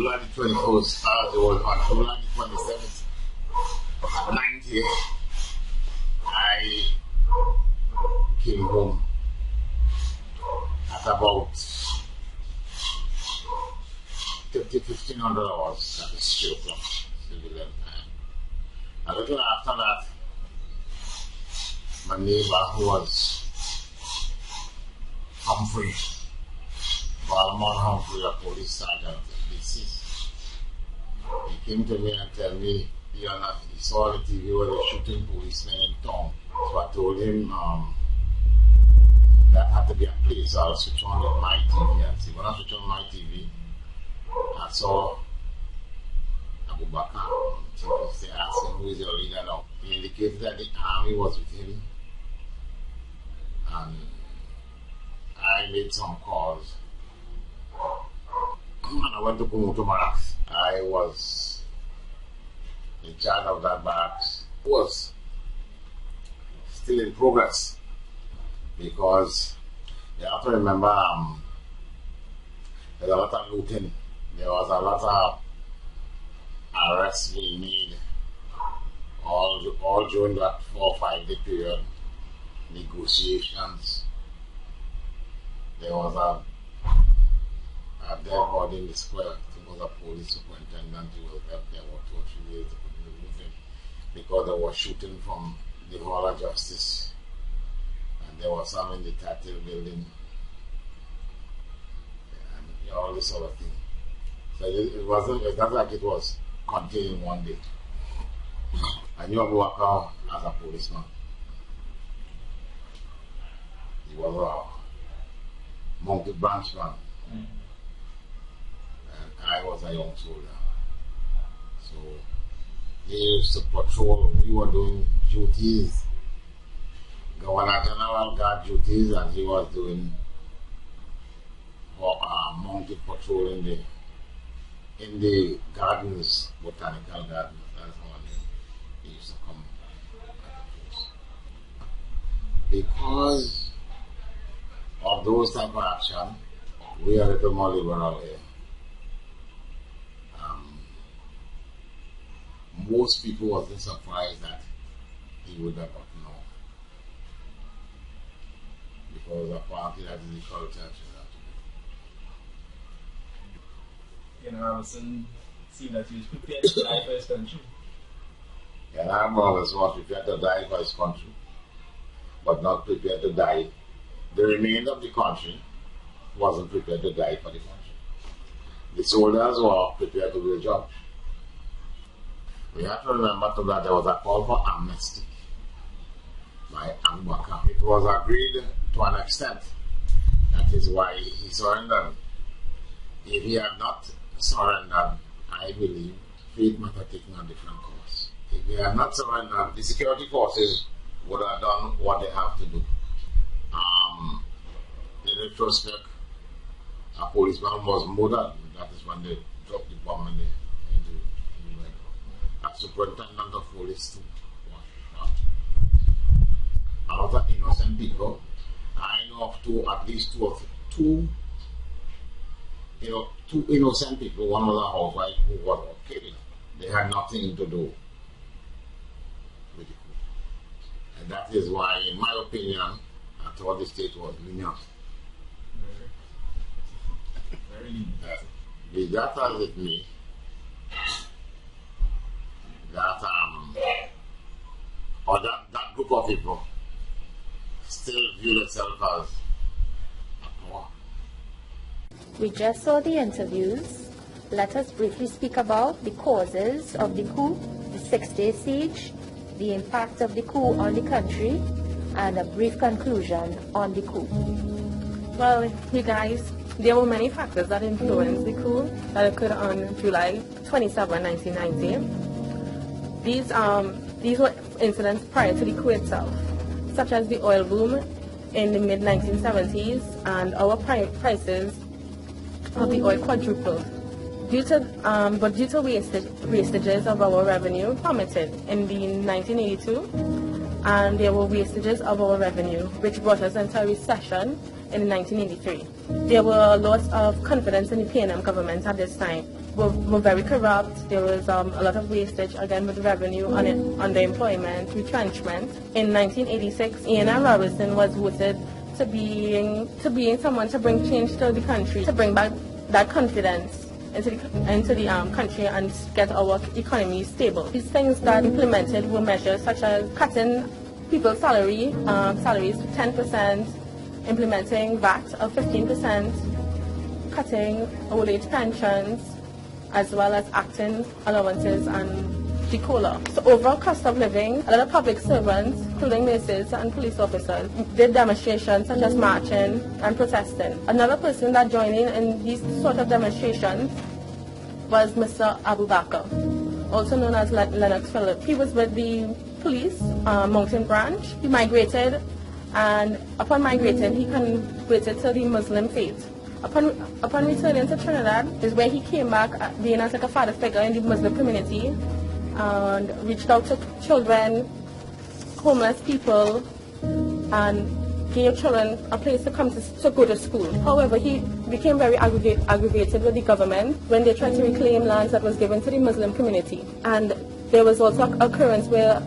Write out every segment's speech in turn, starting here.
July the 21st, it was on July the 27th, 90, I came home at about 1500 hours at the straight from civilian time. A little after that, my neighbor, who was Humphrey, Balmont Humphrey, a police sergeant, deceased, he came to me and told me he saw the TV where they were shooting policemen in town. So I told him that had to be a place. So I'll switch on my TV and see. When I switched on my TV, I saw Abu Bakr. They asked him who is your leader now. He indicated that the army was with him. And I made some calls. And I went to Kumutu Barracks. I was in charge of that barracks. It was still in progress because you have to remember there's a lot of looting. There was a lot of arrests being made all during that 4 or 5 day period. Negotiations. There was a dead body in the square. It was a police superintendent who was left there for 2 or 3 days. They couldn't remove him because they were shooting from the Hall of Justice. And there was some in the Tatil building. And all this sort of thing. So it's not like it was contained in one day. I knew Abu Bakr as a policeman. He was a mounted branchman. And I was a young soldier. So he used to patrol. We were doing duties, Governor General Guard duties, and he was doing mounted patrol in the gardens, botanical gardens. That's how he used to come at the post. Because of those type of action, we are a little more liberal here. Most people wasn't surprised that he would have gotten off. Because apparently that is the culture. Robinson seemed that he was prepared to die for his country. Robertson was prepared to die for his country, but not prepared to die. The remainder of the country wasn't prepared to die for the country. The soldiers were prepared to do the job. We have to remember too that there was a call for amnesty by Abu Bakr. It was agreed to an extent. That is why he surrendered. If he had not surrendered, I believe fate might have taken a different course. If he had not surrendered, the security forces would have done what they have to do. In retrospect, a policeman was murdered. That is when they dropped the bomb in the a superintendent of police too was shot. A lot of innocent people. I know of at least two innocent people. One was a housewife who was killed. They had nothing to do with the coup. And that is why, in my opinion, I thought the state was lenient. Very lenient. Be that as it may, that group of people still view themselves as a power. We just saw the interviews. Let us briefly speak about the causes of the coup, the 6-day siege, the impact of the coup on the country, and a brief conclusion on the coup. Well, you guys, there were many factors that influenced the coup that occurred on July 27, 1990. These were incidents prior to the coup itself, such as the oil boom in the mid-1970s, and our prices of the oil quadrupled. Due to wastages of our revenue plummeted in the 1982, and there were wastages of our revenue, which brought us into a recession in 1983. There were loss of confidence in the PNM government at this time, were very corrupt. There was a lot of wastage, again, with revenue, underemployment, retrenchment. In 1986, Ian Robertson was voted to being someone to bring change to the country, to bring back that confidence into the country and get our economy stable. These things that implemented were measures such as cutting people's salaries to 10%, implementing VAT of 15%, cutting old age pensions, as well as acting allowances and COLA. So overall cost of living, a lot of public servants, including nurses and police officers, did demonstrations such as marching and protesting. Another person that joined in these sort of demonstrations was Mr. Abu Bakr, also known as Lennox Phillips. He was with the police mountain branch. He migrated, and upon migrating, he converted to the Muslim faith. Upon returning to Trinidad is where he came back being as like a father figure in the Muslim community, and reached out to children, homeless people, and gave children a place to come to go to school. However, he became very aggravated with the government when they tried to reclaim lands that was given to the Muslim community. And there was also an occurrence where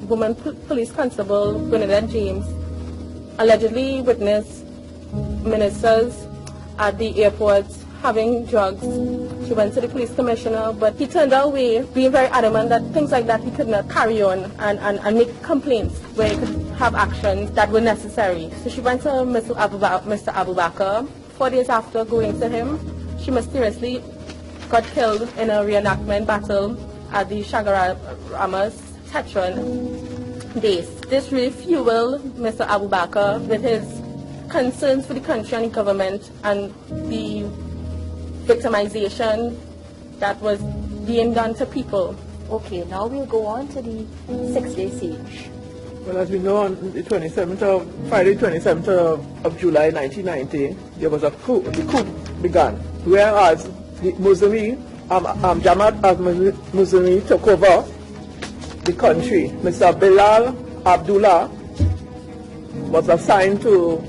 woman police constable Bernadette James allegedly witnessed ministers at the airport having drugs. She went to the police commissioner, but he turned her away, being very adamant that things like that he could not carry on and make complaints where he could have actions that were necessary. So she went to Mr. Abu Bakr. 4 days after going to him, she mysteriously got killed in a reenactment battle at the Shagaramas Tetron days. This really fueled Mr. Abu Bakr with his concerns for the country and the government and the victimization that was being done to people. Okay, now we'll go on to the 6-day siege. Well, as we know, on the Friday 27th of July 1990, there was a coup. The coup began, whereas the Jamaat al-Muslimi took over the country. Mr. Bilal Abdullah was assigned to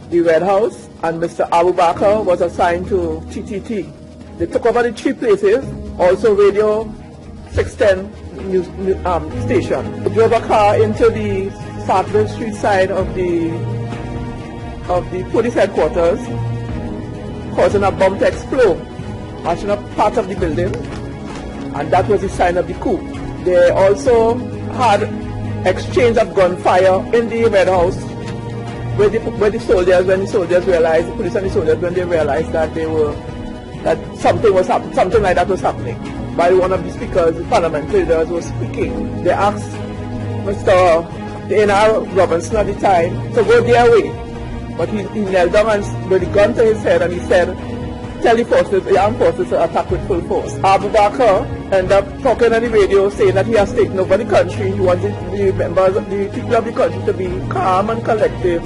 the Red House, and Mr. Abu Bakr was assigned to TTT. They took over the 3 places, also Radio 610 news station. They drove a car into the Sartland Street side of the police headquarters, causing a bomb to explode, mashing up part of the building, and that was the sign of the coup. They also had exchange of gunfire in the Red House, where the soldiers, when the soldiers realized, the police and the soldiers, when they realized that something like that was happening. While one of the speakers, the parliamentary leaders, was speaking, they asked Mr. Ian Robinson at the time to go their way, but he knelt down and with the gun to his head, and he said, "Tell the armed forces to attack with full force." Abu Bakr ended up talking on the radio, saying that he has taken over the country. He wanted the people of the country to be calm and collective.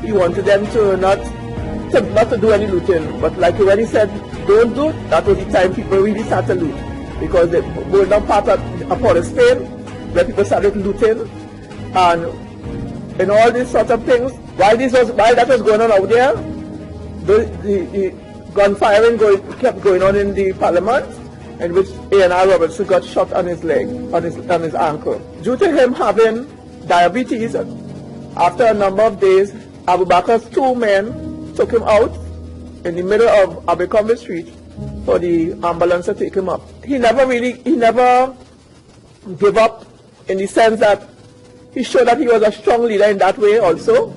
He wanted them to not to do any looting, but like he already said, don't do it. That was the time people really started to loot, because they were now part of Port of Spain, where people started looting, and all these sort of things. While that was going on out there, the gunfiring kept going on in the parliament, in which Ian Robertson got shot on his leg, on his ankle. Due to him having diabetes, after a number of days, Abu Bakr's 2 men took him out in the middle of Abercrombie Street for the ambulance to take him up. He never gave up, in the sense that he showed that he was a strong leader in that way also,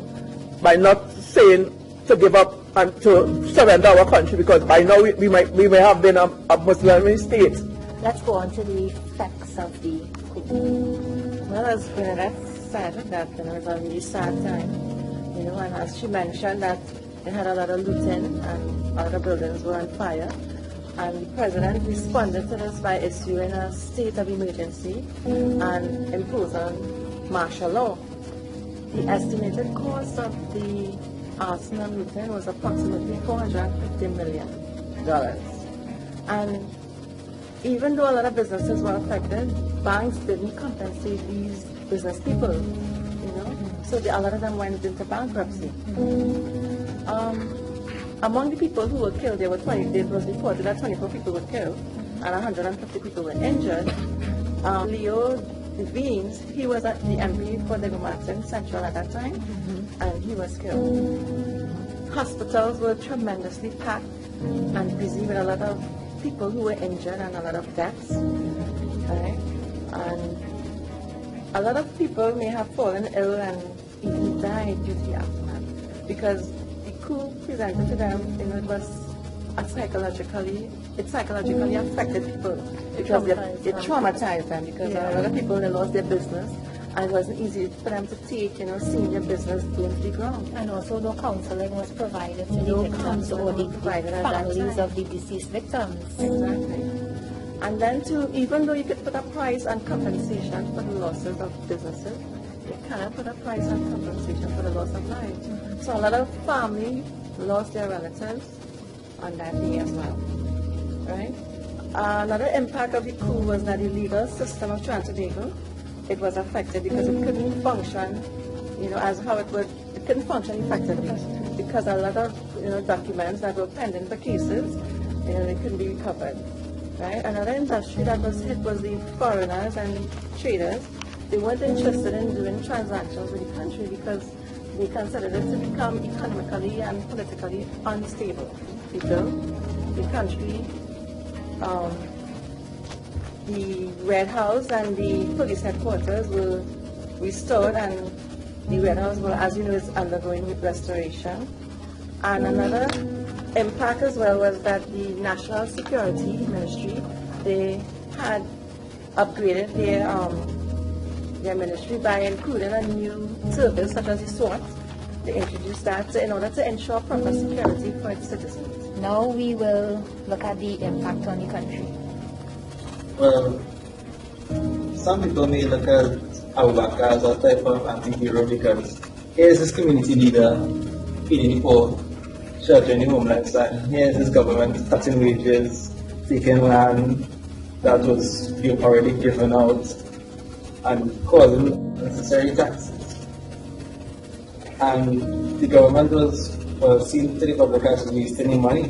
by not saying to give up and to surrender our country, because by now we may have been a Muslim state. Let's go on to the effects of the coup. Well, as Bernadette said, that it was a really sad time, and as she mentioned that they had a lot of looting and other buildings were on fire, and the president responded to this by issuing a state of emergency and imposing martial law. The estimated cost of the arson and looting was approximately $450 million. And even though a lot of businesses were affected, banks didn't compensate these business people, so a lot of them went into bankruptcy. Among the people who were killed, there was reported that 24 people were killed and 150 people were injured. Leo Devines, he was at the MP for Legomartin Central at that time, and he was killed. Hospitals were tremendously packed and busy with a lot of people who were injured and a lot of deaths. Right? And a lot of people may have fallen ill and even died due to the aftermath, because the coup presented to them, it was it psychologically affected people. It traumatized them, because a lot of people, they lost their business, and it wasn't easy for them to take, seeing their business going to the ground. And also no counseling was provided to the victims or the families of the deceased victims. Exactly. And then even though you could put a price on compensation for the losses of businesses, you cannot put a price on compensation for the loss of lives. So a lot of families lost their relatives on that day as well. Right? Another impact of the coup was that the legal system of Trinidad and Tobago, it was affected because it couldn't function, as how it would. It couldn't function effectively because a lot of documents that were pending for cases, they couldn't be recovered. Right? Another industry that was hit was the foreigners and the traders. They weren't interested in doing transactions with the country because they considered it to become economically and politically unstable. The country, the Red House and the police headquarters were restored, and the Red House, as you know, is undergoing restoration. And another impact as well was that the National Security Ministry, they had upgraded their ministry by including a new service such as the SWAT. They introduced that in order to ensure proper security for its citizens. Now we will look at the impact on the country. Well, some people may look at Abu Bakr as a type of anti-hero because he is his community leader feeding the poor, sheltering the homeless, and here is his government cutting wages, taking land that was being already given out, and causing unnecessary taxes. And the government was seen to the public as wasting the money.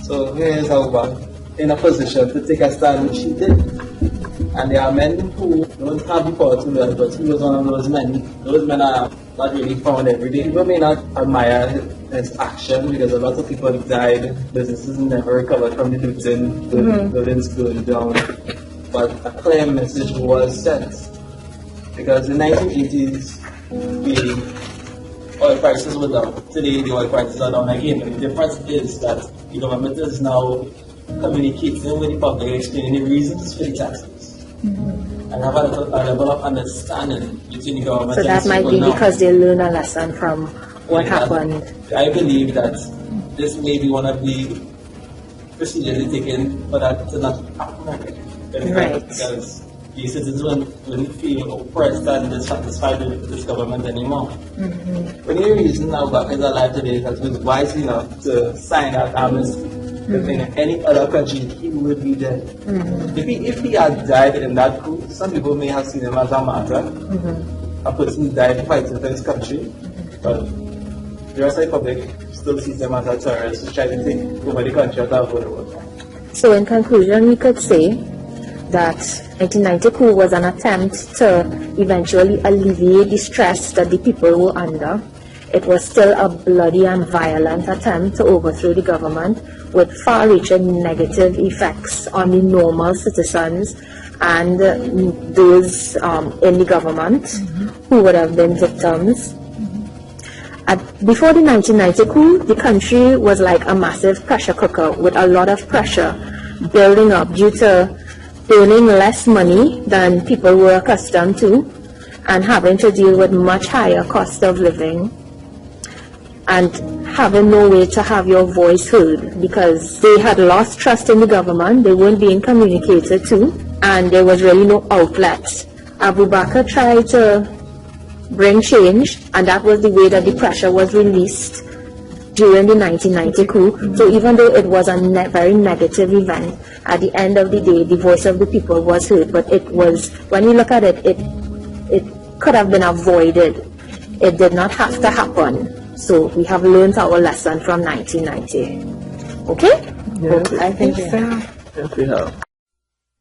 So here is Abu Bakr in a position to take a stand, which he did. And there are men who don't have the power to do that, but he was one of those men. Those men are not really found every day. People may not admire his action because a lot of people died, businesses never recovered from the looting, buildings closed down. But a clear message was sent. Because in the 1980s, the oil prices were down. Today, the oil prices are down again. And the difference is that the government is now communicating with the public, explaining the reasons for the taxes. And have a level of understanding between the government so and that might be because they learn a lesson from what happened. I believe that this may be one of the procedures taken for that to not happen. Right. Because the citizens wouldn't feel oppressed and dissatisfied with this government anymore. The only reason Abu Bakr is alive today is that he was wise enough to sign that amnesty. Because in any other country, he would be dead. If he had died in that coup, some people may have seen him as a martyr. A person who died fighting for his country. But the rest of the public still sees him as a terrorist who tried to take over the country at all over the world. So in conclusion, we could say that 1990 coup was an attempt to eventually alleviate the stress that the people were under. It was still a bloody and violent attempt to overthrow the government, with far-reaching negative effects on the normal citizens and those in the government who would have been victims. Before the 1990 coup, the country was like a massive pressure cooker with a lot of pressure building up due to earning less money than people were accustomed to and having to deal with much higher cost of living, and having no way to have your voice heard because they had lost trust in the government, they weren't being communicated to, and there was really no outlet. Abu Bakr tried to bring change, and that was the way that the pressure was released during the 1990 coup. So even though it was a very negative event, at the end of the day, the voice of the people was heard. But it was, when you look at it, it could have been avoided. It did not have to happen. So we have learned our lesson from 1990. Okay? Yes, I think so. yes, we have.